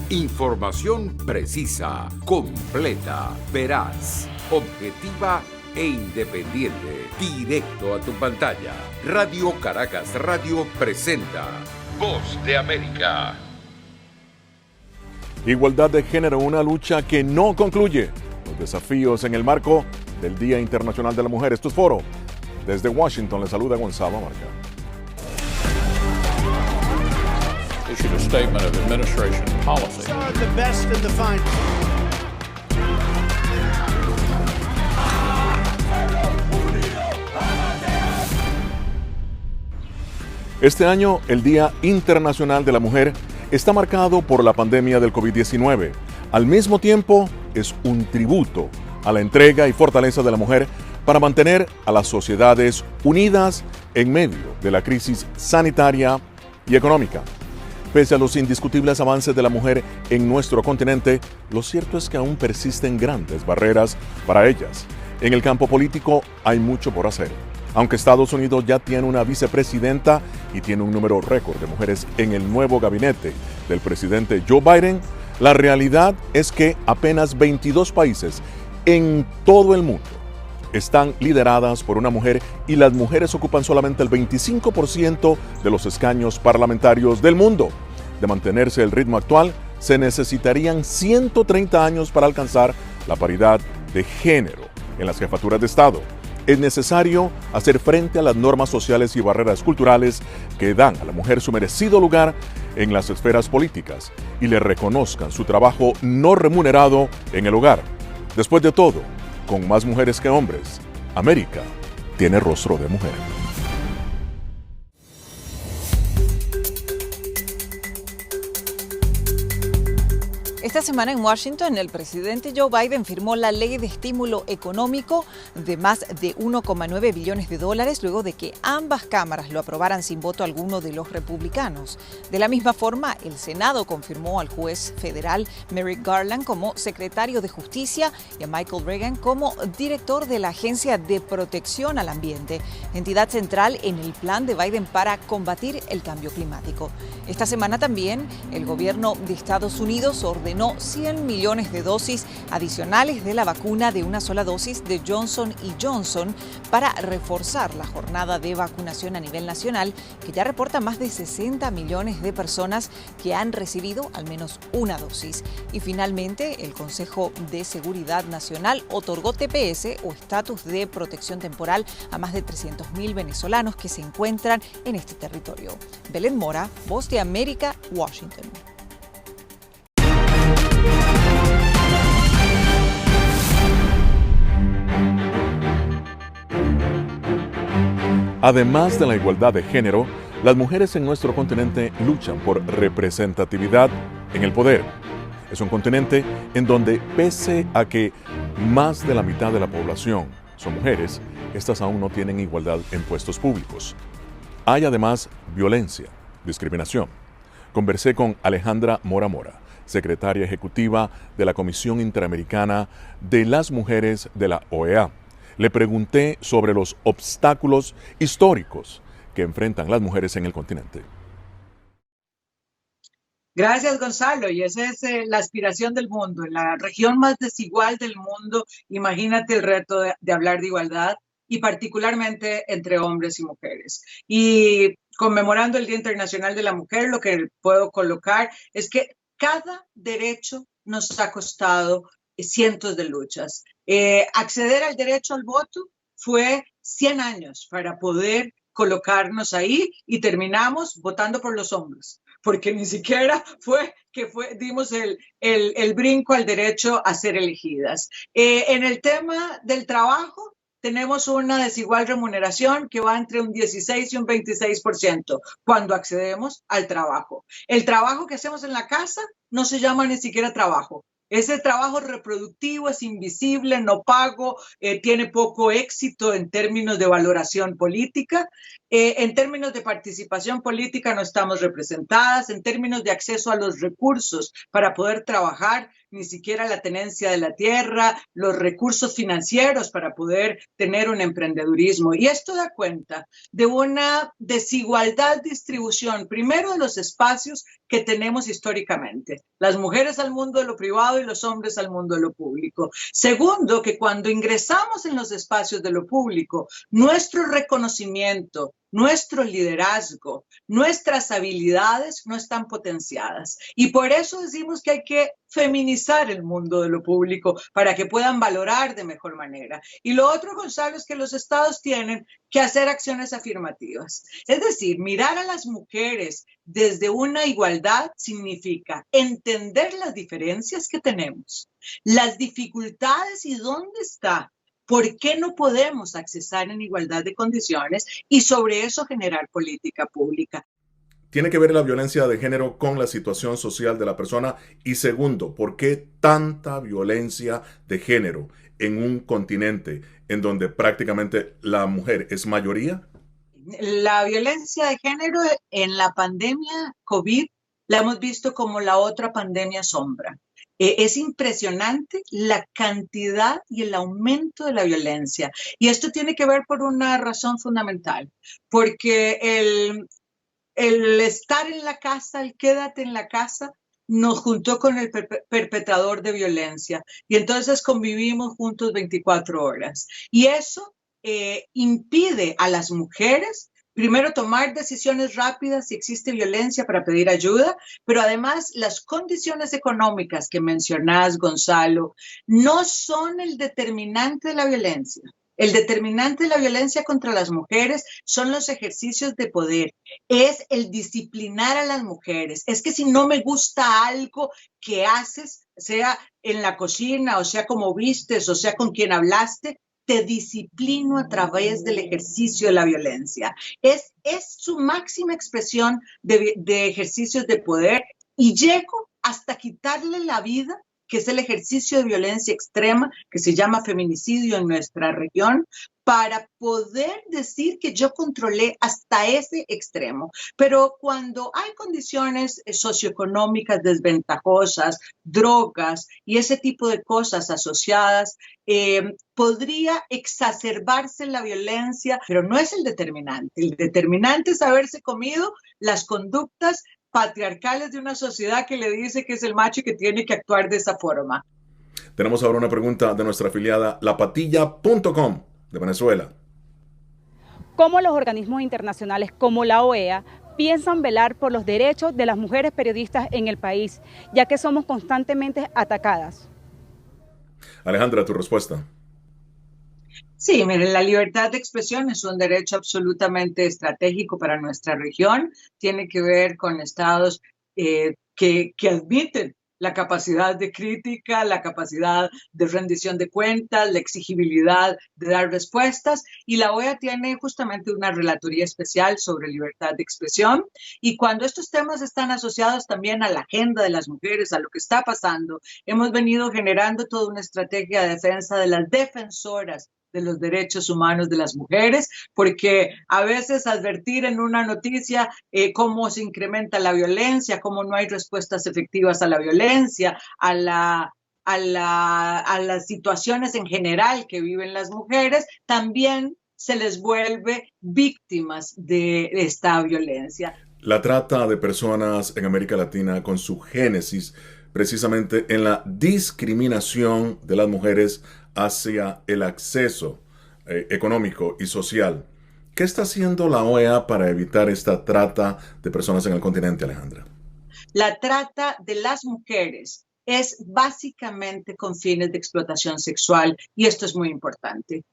Información precisa, completa, veraz, objetiva e independiente. Directo a tu pantalla. Radio Caracas Radio presenta Voz de América. Igualdad de género, una lucha que no concluye. Los desafíos en el marco del Día Internacional de la Mujer. Esto es Foro. Desde Washington le saluda Gonzalo Marca. Issued a statement of administration policy. The best in the final. Este año, el Día Internacional de la Mujer está marcado por la pandemia del COVID-19. Al mismo tiempo, es un tributo a la entrega y fortaleza de la mujer para mantener a las sociedades unidas en medio de la crisis sanitaria y económica. Pese a los indiscutibles avances de la mujer en nuestro continente, lo cierto es que aún persisten grandes barreras para ellas. En el campo político hay mucho por hacer. Aunque Estados Unidos ya tiene una vicepresidenta y tiene un número récord de mujeres en el nuevo gabinete del presidente Joe Biden, la realidad es que apenas 22 países en todo el mundo están lideradas por una mujer y las mujeres ocupan solamente el 25% de los escaños parlamentarios del mundo. De mantenerse el ritmo actual, se necesitarían 130 años para alcanzar la paridad de género en las jefaturas de Estado. Es necesario hacer frente a las normas sociales y barreras culturales que dan a la mujer su merecido lugar en las esferas políticas y le reconozcan su trabajo no remunerado en el hogar. Después de todo, con más mujeres que hombres, América tiene rostro de mujer. Esta semana en Washington, el presidente Joe Biden firmó la ley de estímulo económico de más de 1,9 billones de dólares luego de que ambas cámaras lo aprobaran sin voto alguno de los republicanos. De la misma forma, el Senado confirmó al juez federal Merrick Garland como secretario de Justicia y a Michael Regan como director de la Agencia de Protección al Ambiente, entidad central en el plan de Biden para combatir el cambio climático. Esta semana también el gobierno de Estados Unidos ordenó 100 millones de dosis adicionales de la vacuna de una sola dosis de Johnson & Johnson para reforzar la jornada de vacunación a nivel nacional, que ya reporta más de 60 millones de personas que han recibido al menos una dosis. Y finalmente, el Consejo de Seguridad Nacional otorgó TPS o estatus de protección temporal a más de 300.000 venezolanos que se encuentran en este territorio. Belén Mora, Voz de América, Washington. Además de la igualdad de género, las mujeres en nuestro continente luchan por representatividad en el poder. Es un continente en donde, pese a que más de la mitad de la población son mujeres, estas aún no tienen igualdad en puestos públicos. Hay además violencia, discriminación. Conversé con Alejandra Mora Mora, secretaria ejecutiva de la Comisión Interamericana de las Mujeres de la OEA. Le pregunté sobre los obstáculos históricos que enfrentan las mujeres en el continente. Gracias, Gonzalo. Y esa es la aspiración del mundo. En la región más desigual del mundo, imagínate el reto de hablar de igualdad y particularmente entre hombres y mujeres. Y conmemorando el Día Internacional de la Mujer, lo que puedo colocar es que cada derecho nos ha costado cientos de luchas. Acceder al derecho al voto fue 100 años para poder colocarnos ahí y terminamos votando por los hombres, porque ni siquiera dimos el brinco al derecho a ser elegidas. En el tema del trabajo, tenemos una desigual remuneración que va entre un 16 y un 26% cuando accedemos al trabajo. El trabajo que hacemos en la casa no se llama ni siquiera trabajo. Ese trabajo reproductivo es invisible, no pago, tiene poco éxito en términos de valoración política. En términos de participación política no estamos representadas, en términos de acceso a los recursos para poder trabajar, ni siquiera la tenencia de la tierra, los recursos financieros para poder tener un emprendedurismo. Y esto da cuenta de una desigualdad de distribución, primero de los espacios que tenemos históricamente, las mujeres al mundo de lo privado y los hombres al mundo de lo público. Segundo, que cuando ingresamos en los espacios de lo público, nuestro reconocimiento, nuestro liderazgo, nuestras habilidades no están potenciadas. Y por eso decimos que hay que feminizar el mundo de lo público para que puedan valorar de mejor manera. Y lo otro, Gonzalo, es que los estados tienen que hacer acciones afirmativas. Es decir, mirar a las mujeres desde una igualdad significa entender las diferencias que tenemos, las dificultades y dónde está. ¿Por qué no podemos accesar en igualdad de condiciones y sobre eso generar política pública? ¿Tiene que ver la violencia de género con la situación social de la persona? Y segundo, ¿por qué tanta violencia de género en un continente en donde prácticamente la mujer es mayoría? La violencia de género en la pandemia COVID la hemos visto como la otra pandemia sombra. Es impresionante la cantidad y el aumento de la violencia. Y esto tiene que ver por una razón fundamental, porque el estar en la casa, el quédate en la casa, nos juntó con el perpetrador de violencia. Y entonces convivimos juntos 24 horas. Y eso impide a las mujeres primero, tomar decisiones rápidas si existe violencia para pedir ayuda, pero además las condiciones económicas que mencionás, Gonzalo, no son el determinante de la violencia. El determinante de la violencia contra las mujeres son los ejercicios de poder, es el disciplinar a las mujeres. Es que si no me gusta algo que haces, sea en la cocina, o sea como vistes, o sea con quien hablaste, te disciplino a través del ejercicio de la violencia. Es su máxima expresión de ejercicios de poder y llego hasta quitarle la vida, que es el ejercicio de violencia extrema, que se llama feminicidio en nuestra región, para poder decir que yo controlé hasta ese extremo. Pero cuando hay condiciones socioeconómicas desventajosas, drogas y ese tipo de cosas asociadas, podría exacerbarse la violencia, pero no es el determinante. El determinante es haberse comido las conductas patriarcales de una sociedad que le dice que es el macho y que tiene que actuar de esa forma. Tenemos ahora una pregunta de nuestra afiliada lapatilla.com de Venezuela. ¿Cómo los organismos internacionales como la OEA piensan velar por los derechos de las mujeres periodistas en el país, ya que somos constantemente atacadas? Alejandra, tu respuesta. Sí, miren, la libertad de expresión es un derecho absolutamente estratégico para nuestra región. Tiene que ver con estados que admiten la capacidad de crítica, la capacidad de rendición de cuentas, la exigibilidad de dar respuestas. Y la OEA tiene justamente una relatoría especial sobre libertad de expresión. Y cuando estos temas están asociados también a la agenda de las mujeres, a lo que está pasando, hemos venido generando toda una estrategia de defensa de las defensoras de los derechos humanos de las mujeres, porque a veces advertir en una noticia cómo se incrementa la violencia, cómo no hay respuestas efectivas a la violencia, a las situaciones en general que viven las mujeres, también se les vuelve víctimas de esta violencia. La trata de personas en América Latina con su génesis precisamente en la discriminación de las mujeres hacia el acceso económico y social. ¿Qué está haciendo la OEA para evitar esta trata de personas en el continente, Alejandra? La trata de las mujeres es básicamente con fines de explotación sexual y esto es muy importante.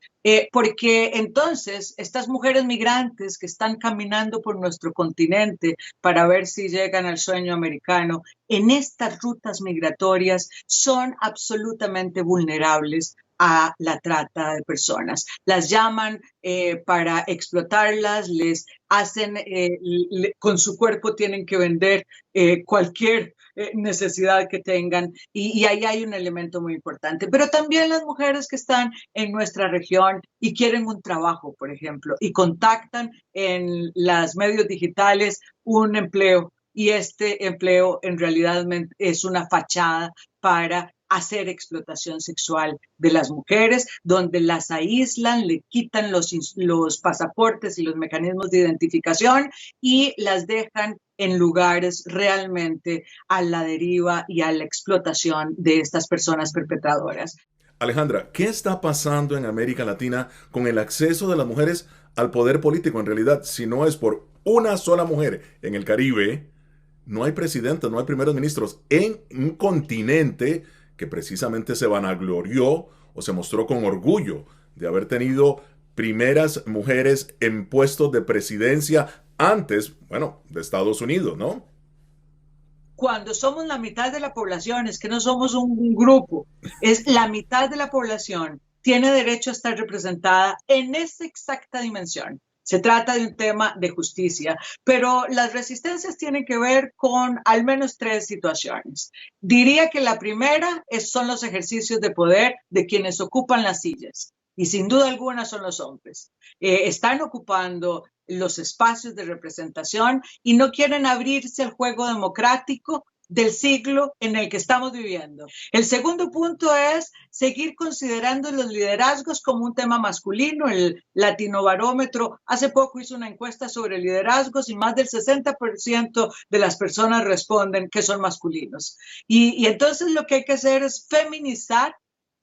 Porque entonces estas mujeres migrantes que están caminando por nuestro continente para ver si llegan al sueño americano, en estas rutas migratorias son absolutamente vulnerables a la trata de personas. Las llaman para explotarlas, les hacen, con su cuerpo tienen que vender cualquier necesidad que tengan y ahí hay un elemento muy importante. Pero también las mujeres que están en nuestra región y quieren un trabajo, por ejemplo, y contactan en los medios digitales un empleo y este empleo en realidad es una fachada para hacer explotación sexual de las mujeres, donde las aíslan, le quitan los pasaportes y los mecanismos de identificación y las dejan en lugares realmente a la deriva y a la explotación de estas personas perpetradoras. Alejandra, ¿qué está pasando en América Latina con el acceso de las mujeres al poder político? En realidad, si no es por una sola mujer en el Caribe, no hay presidentes, no hay primeros ministros en un continente que precisamente se vanaglorió o se mostró con orgullo de haber tenido primeras mujeres en puestos de presidencia antes, bueno, de Estados Unidos, ¿no? Cuando somos la mitad de la población, es que no somos un grupo, es la mitad de la población tiene derecho a estar representada en esa exacta dimensión. Se trata de un tema de justicia, pero las resistencias tienen que ver con al menos 3 situaciones. Diría que la primera son los ejercicios de poder de quienes ocupan las sillas, y sin duda alguna son los hombres. Están ocupando los espacios de representación y no quieren abrirse al juego democrático del siglo en el que estamos viviendo. El segundo punto es seguir considerando los liderazgos como un tema masculino. El Latinobarómetro hace poco hizo una encuesta sobre liderazgos y más del 60% de las personas responden que son masculinos. Y entonces lo que hay que hacer es feminizar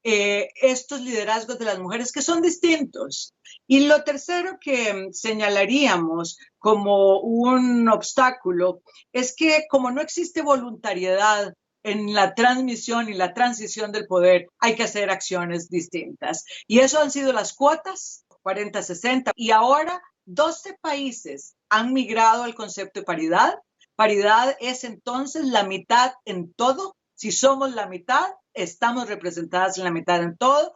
estos liderazgos de las mujeres que son distintos. Y lo tercero que señalaríamos como un obstáculo es que como no existe voluntariedad en la transmisión y la transición del poder, hay que hacer acciones distintas. Y eso han sido las cuotas 40-60 y ahora 12 países han migrado al concepto de paridad. Paridad es entonces la mitad en todo. Si somos la mitad, estamos representadas en la mitad en todo.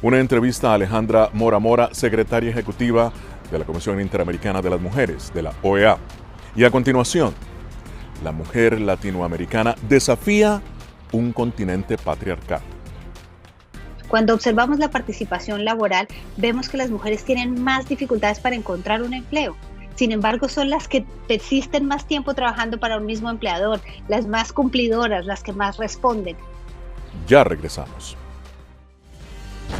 Una entrevista a Alejandra Mora Mora, secretaria ejecutiva de la Comisión Interamericana de las Mujeres, de la OEA. Y a continuación, la mujer latinoamericana desafía un continente patriarcal. Cuando observamos la participación laboral, vemos que las mujeres tienen más dificultades para encontrar un empleo. Sin embargo, son las que persisten más tiempo trabajando para un mismo empleador, las más cumplidoras, las que más responden. Ya regresamos.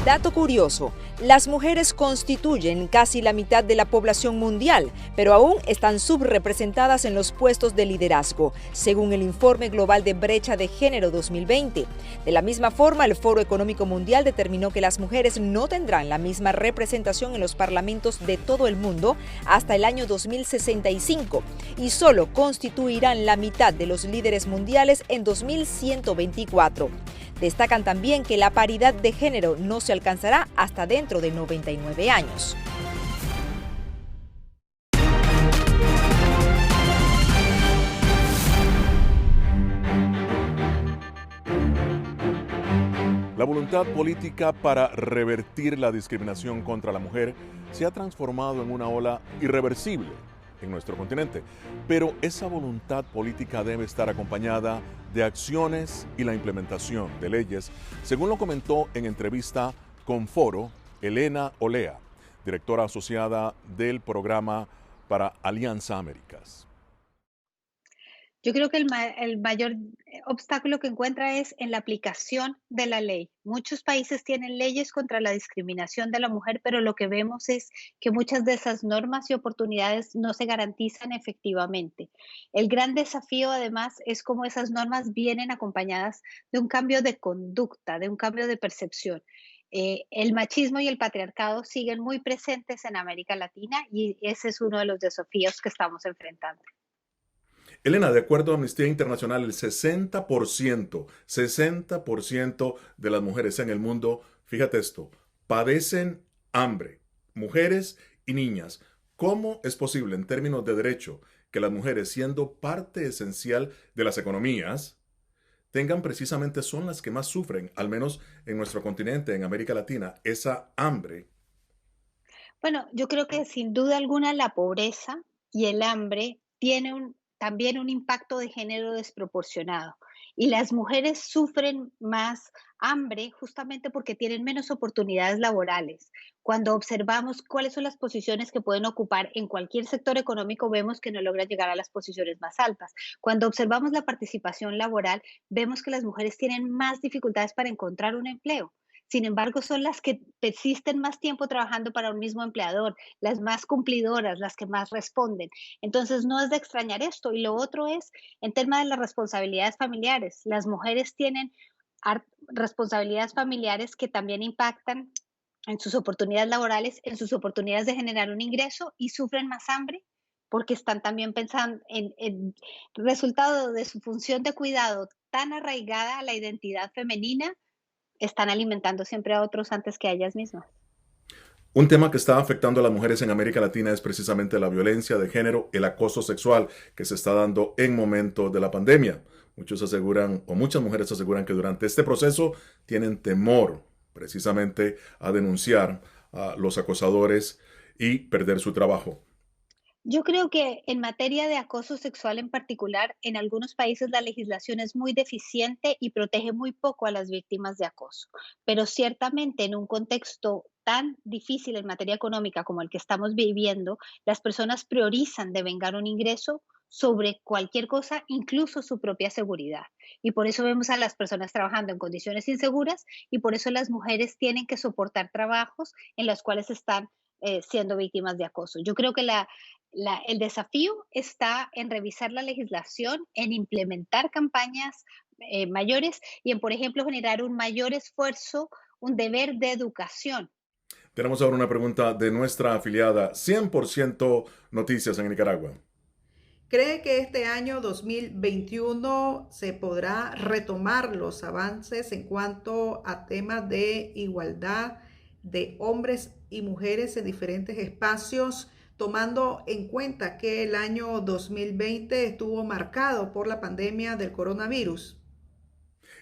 Dato curioso, las mujeres constituyen casi la mitad de la población mundial, pero aún están subrepresentadas en los puestos de liderazgo, según el Informe Global de Brecha de Género 2020. De la misma forma, el Foro Económico Mundial determinó que las mujeres no tendrán la misma representación en los parlamentos de todo el mundo hasta el año 2065 y solo constituirán la mitad de los líderes mundiales en 2124. Destacan también que la paridad de género no se alcanzará hasta dentro de 99 años. La voluntad política para revertir la discriminación contra la mujer se ha transformado en una ola irreversible en nuestro continente, pero esa voluntad política debe estar acompañada de acciones y la implementación de leyes, según lo comentó en entrevista con Foro Elena Olea, directora asociada del programa para Alianza Américas. Yo creo que el mayor obstáculo que encuentra es en la aplicación de la ley. Muchos países tienen leyes contra la discriminación de la mujer, pero lo que vemos es que muchas de esas normas y oportunidades no se garantizan efectivamente. El gran desafío, además, es cómo esas normas vienen acompañadas de un cambio de conducta, de un cambio de percepción. El machismo y el patriarcado siguen muy presentes en América Latina y ese es uno de los desafíos que estamos enfrentando. Elena, de acuerdo a Amnistía Internacional, el 60% de las mujeres en el mundo, fíjate esto, padecen hambre, mujeres y niñas. ¿Cómo es posible en términos de derecho que las mujeres, siendo parte esencial de las economías, tengan precisamente son las que más sufren, al menos en nuestro continente, en América Latina, esa hambre. Bueno, yo creo que sin duda alguna la pobreza y el hambre tiene también un impacto de género desproporcionado. Y las mujeres sufren más hambre justamente porque tienen menos oportunidades laborales. Cuando observamos cuáles son las posiciones que pueden ocupar en cualquier sector económico, vemos que no logran llegar a las posiciones más altas. Cuando observamos la participación laboral, vemos que las mujeres tienen más dificultades para encontrar un empleo. Sin embargo, son las que persisten más tiempo trabajando para un mismo empleador, las más cumplidoras, las que más responden. Entonces, no es de extrañar esto. Y lo otro es, en tema de las responsabilidades familiares, las mujeres tienen responsabilidades familiares que también impactan en sus oportunidades laborales, en sus oportunidades de generar un ingreso y sufren más hambre porque están también pensando en resultado de su función de cuidado tan arraigada a la identidad femenina, están alimentando siempre a otros antes que a ellas mismas. Un tema que está afectando a las mujeres en América Latina es precisamente la violencia de género, el acoso sexual que se está dando en momentos de la pandemia. Muchos aseguran, o muchas mujeres aseguran que durante este proceso tienen temor precisamente a denunciar a los acosadores y perder su trabajo. Yo creo que en materia de acoso sexual en particular, en algunos países la legislación es muy deficiente y protege muy poco a las víctimas de acoso. Pero ciertamente en un contexto tan difícil en materia económica como el que estamos viviendo, las personas priorizan devengar un ingreso sobre cualquier cosa, incluso su propia seguridad. Y por eso vemos a las personas trabajando en condiciones inseguras y por eso las mujeres tienen que soportar trabajos en los cuales están siendo víctimas de acoso. Yo creo que el desafío está en revisar la legislación, en implementar campañas mayores y en, por ejemplo, generar un mayor esfuerzo, un deber de educación. Tenemos ahora una pregunta de nuestra afiliada 100% Noticias en Nicaragua. ¿Cree que este año 2021 se podrá retomar los avances en cuanto a temas de igualdad de hombres y mujeres en diferentes espacios, tomando en cuenta que el año 2020 estuvo marcado por la pandemia del coronavirus?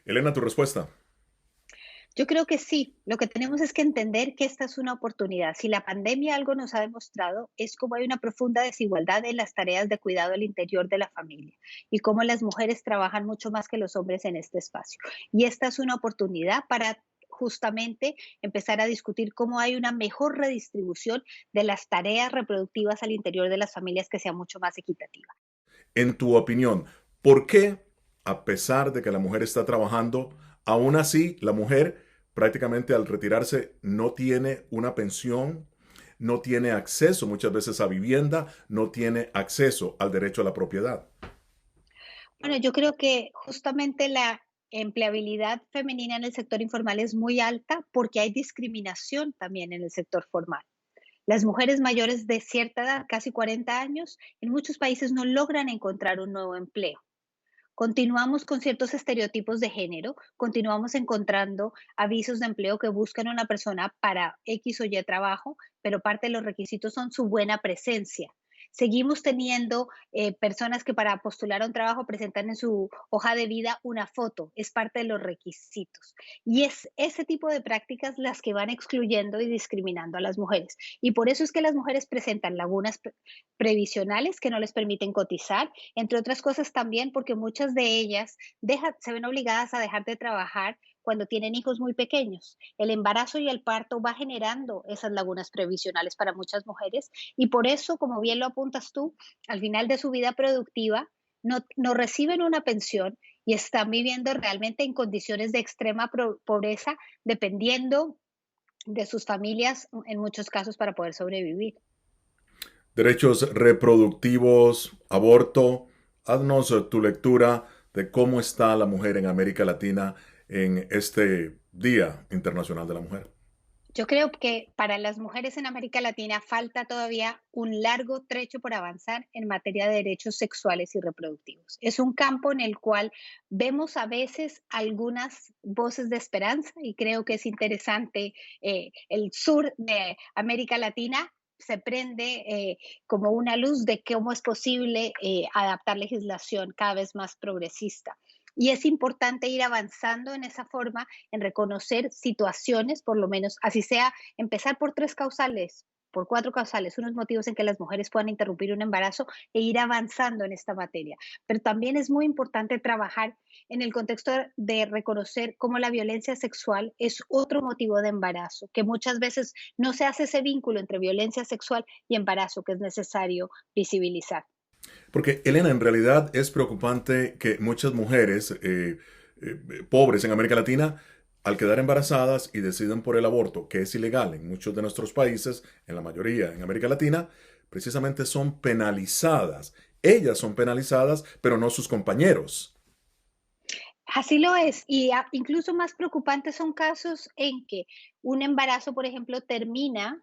Elena, tu respuesta. Yo creo que sí, lo que tenemos es que entender que esta es una oportunidad. Si la pandemia algo nos ha demostrado es cómo hay una profunda desigualdad en las tareas de cuidado al interior de la familia y cómo las mujeres trabajan mucho más que los hombres en este espacio. Y esta es una oportunidad para justamente empezar a discutir cómo hay una mejor redistribución de las tareas reproductivas al interior de las familias que sea mucho más equitativa. En tu opinión, ¿por qué, a pesar de que la mujer está trabajando, aún así la mujer prácticamente al retirarse no tiene una pensión, no tiene acceso muchas veces a vivienda, no tiene acceso al derecho a la propiedad? Bueno, yo creo que justamente la empleabilidad femenina en el sector informal es muy alta porque hay discriminación también en el sector formal. Las mujeres mayores de cierta edad, casi 40 años, en muchos países no logran encontrar un nuevo empleo. Continuamos con ciertos estereotipos de género, continuamos encontrando avisos de empleo que buscan una persona para X o Y trabajo, pero parte de los requisitos son su buena presencia. Seguimos teniendo personas que para postular a un trabajo presentan en su hoja de vida una foto, es parte de los requisitos. Y es ese tipo de prácticas las que van excluyendo y discriminando a las mujeres. Y por eso es que las mujeres presentan lagunas previsionales que no les permiten cotizar, entre otras cosas también porque muchas de ellas se ven obligadas a dejar de trabajar cuando tienen hijos muy pequeños. El embarazo y el parto va generando esas lagunas previsionales para muchas mujeres y por eso, como bien lo apuntas tú, al final de su vida productiva no reciben una pensión y están viviendo realmente en condiciones de extrema pobreza, dependiendo de sus familias en muchos casos para poder sobrevivir. Derechos reproductivos, aborto. Haznos tu lectura de cómo está la mujer en América Latina en este Día Internacional de la Mujer. Yo creo que para las mujeres en América Latina falta todavía un largo trecho por avanzar en materia de derechos sexuales y reproductivos. Es un campo en el cual vemos a veces algunas voces de esperanza y creo que es interesante. El sur de América Latina se prende como una luz de cómo es posible adaptar legislación cada vez más progresista. Y es importante ir avanzando en esa forma, en reconocer situaciones, por lo menos, así sea, empezar por 3 causales, por 4 causales, unos motivos en que las mujeres puedan interrumpir un embarazo e ir avanzando en esta materia. Pero también es muy importante trabajar en el contexto de reconocer cómo la violencia sexual es otro motivo de embarazo, que muchas veces no se hace ese vínculo entre violencia sexual y embarazo que es necesario visibilizar. Porque, Elena, en realidad es preocupante que muchas mujeres pobres en América Latina, al quedar embarazadas y deciden por el aborto, que es ilegal en muchos de nuestros países, en la mayoría en América Latina, precisamente son penalizadas. Ellas son penalizadas, pero no sus compañeros. Así lo es, y incluso más preocupantes son casos en que un embarazo, por ejemplo, termina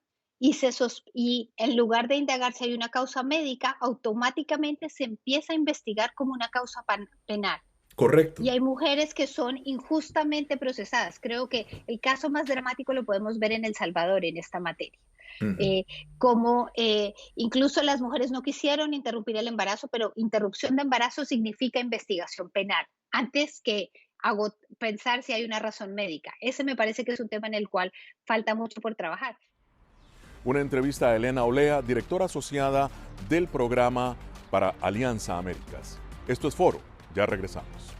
y en lugar de indagar si hay una causa médica, automáticamente se empieza a investigar como una causa penal. Correcto. Y hay mujeres que son injustamente procesadas. Creo que el caso más dramático lo podemos ver en El Salvador en esta materia. Como incluso las mujeres no quisieron interrumpir el embarazo, pero interrupción de embarazo significa investigación penal, antes que pensar si hay una razón médica. Ese me parece que es un tema en el cual falta mucho por trabajar. Una entrevista a Elena Olea, directora asociada del programa para Alianza Américas. Esto es Foro. Ya regresamos.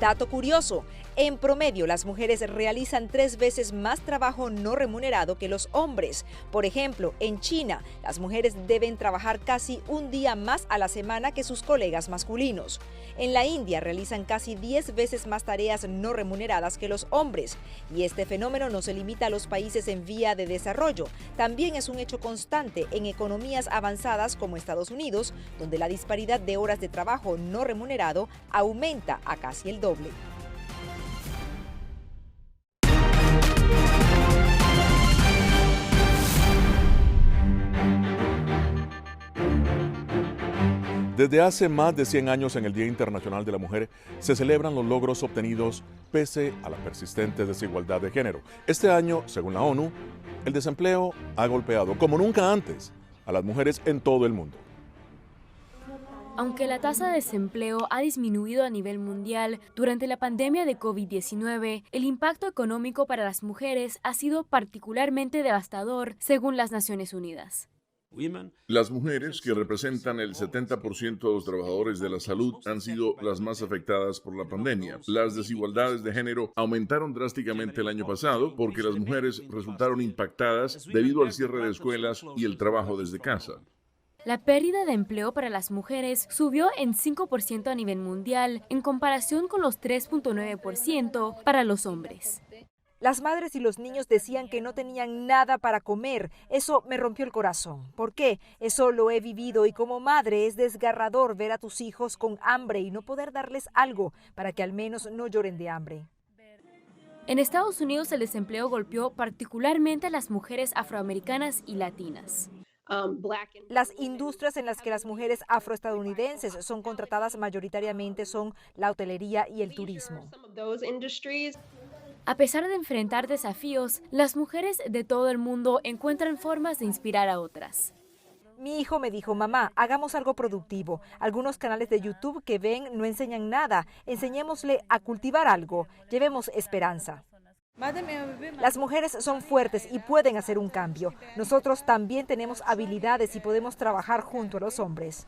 Dato curioso, en promedio las mujeres realizan 3 veces más trabajo no remunerado que los hombres. Por ejemplo, en China, las mujeres deben trabajar casi un día más a la semana que sus colegas masculinos. En la India realizan casi 10 veces más tareas no remuneradas que los hombres. Y este fenómeno no se limita a los países en vía de desarrollo. También es un hecho constante en economías avanzadas como Estados Unidos, donde la disparidad de horas de trabajo no remunerado aumenta a casi el doble. Desde hace más de 100 años en el Día Internacional de la Mujer se celebran los logros obtenidos pese a la persistente desigualdad de género. Este año, según la ONU, el desempleo ha golpeado como nunca antes a las mujeres en todo el mundo. Aunque la tasa de desempleo ha disminuido a nivel mundial durante la pandemia de COVID-19, el impacto económico para las mujeres ha sido particularmente devastador, según las Naciones Unidas. Las mujeres, que representan el 70% de los trabajadores de la salud, han sido las más afectadas por la pandemia. Las desigualdades de género aumentaron drásticamente el año pasado porque las mujeres resultaron impactadas debido al cierre de escuelas y el trabajo desde casa. La pérdida de empleo para las mujeres subió en 5% a nivel mundial, en comparación con los 3.9% para los hombres. Las madres y los niños decían que no tenían nada para comer. Eso me rompió el corazón. ¿Por qué? Eso lo he vivido y como madre es desgarrador ver a tus hijos con hambre y no poder darles algo para que al menos no lloren de hambre. En Estados Unidos el desempleo golpeó particularmente a las mujeres afroamericanas y latinas. Las industrias en las que las mujeres afroestadounidenses son contratadas mayoritariamente son la hotelería y el turismo. A pesar de enfrentar desafíos, las mujeres de todo el mundo encuentran formas de inspirar a otras. Mi hijo me dijo, mamá, hagamos algo productivo. Algunos canales de YouTube que ven no enseñan nada. Enseñémosle a cultivar algo. Llevemos esperanza. Las mujeres son fuertes y pueden hacer un cambio. Nosotros también tenemos habilidades y podemos trabajar junto a los hombres.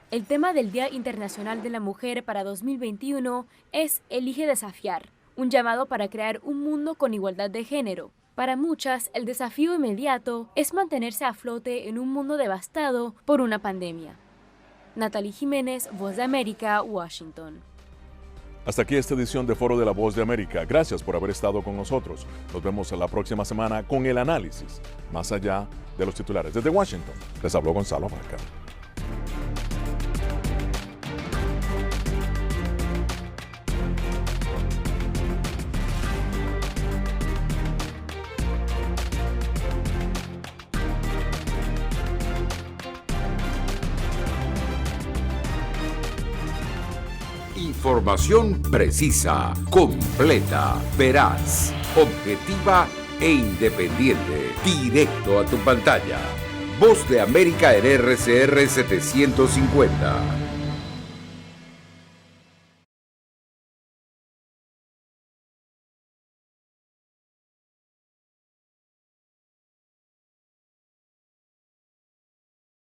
El tema del Día Internacional de la Mujer para 2021 es Elige desafiar, un llamado para crear un mundo con igualdad de género. Para muchas, el desafío inmediato es mantenerse a flote en un mundo devastado por una pandemia. Natalie Jiménez, Voz de América, Washington. Hasta aquí esta edición de Foro de la Voz de América. Gracias por haber estado con nosotros. Nos vemos la próxima semana con el análisis más allá de los titulares. Desde Washington, les habló Gonzalo Abarca. Información precisa, completa, veraz, objetiva e independiente. Directo a tu pantalla. Voz de América en RCR 750.